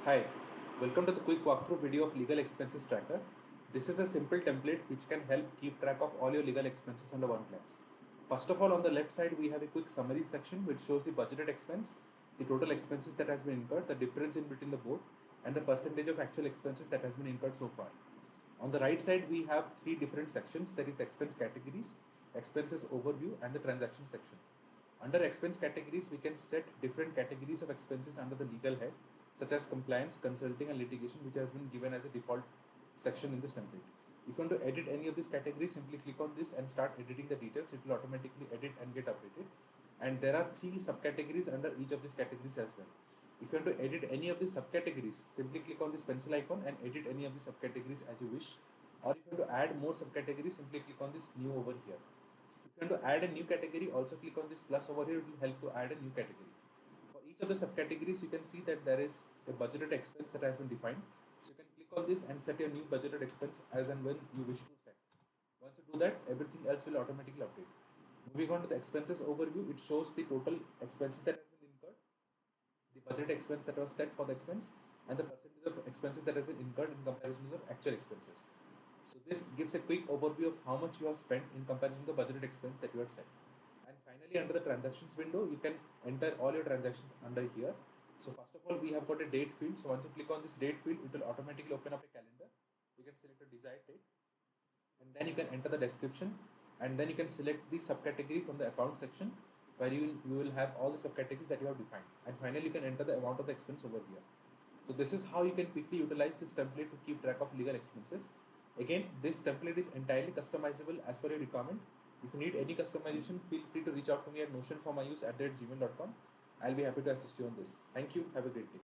Hi, welcome to the quick walkthrough video of Legal Expenses Tracker. This is a simple template which can help keep track of all your legal expenses under one glance. First of all, on the left side, we have a quick summary section which shows the budgeted expense, the total expenses that has been incurred, the difference in between the both, and the percentage of actual expenses that has been incurred so far. On the right side, we have three different sections, that is expense categories, expenses overview, and the transaction section. Under expense categories, we can set different categories of expenses under the legal head, such as compliance, consulting, and litigation, which has been given as a default section in this template. If you want to edit any of these categories, simply click on this and start editing the details. It will automatically edit and get updated. And there are three subcategories under each of these categories as well. If you want to edit any of these subcategories, simply click on this pencil icon and edit any of the subcategories as you wish. Or if you want to add more subcategories, simply click on this new over here. If you want to add a new category, also click on this plus over here. It will help to add a new category. For each of the subcategories, you can see that there is a budgeted expense that has been defined. So you can click on this and set your new budgeted expense as and when you wish to set. Once you do that, everything else will automatically update. Moving on to the expenses overview, it shows the total expenses that has been incurred, the budget expense that was set for the expense, and the percentage of expenses that has been incurred in comparison to the actual expenses. So this gives a quick overview of how much you have spent in comparison to the budgeted expense that you had set. And finally, under the transactions window, you can enter all your transactions under here. So first of all, we have got a date field. So once you click on this date field, it will automatically open up a calendar. You can select a desired date, and then you can enter the description, and then you can select the subcategory from the account section, where you will have all the subcategories that you have defined. And finally, you can enter the amount of the expense over here. So this is how you can quickly utilize this template to keep track of legal expenses. Again, this template is entirely customizable as per your requirement. If you need any customization, feel free to reach out to me at notionformyuse@gmail.com. I'll be happy to assist you on this. Thank you. Have a great day.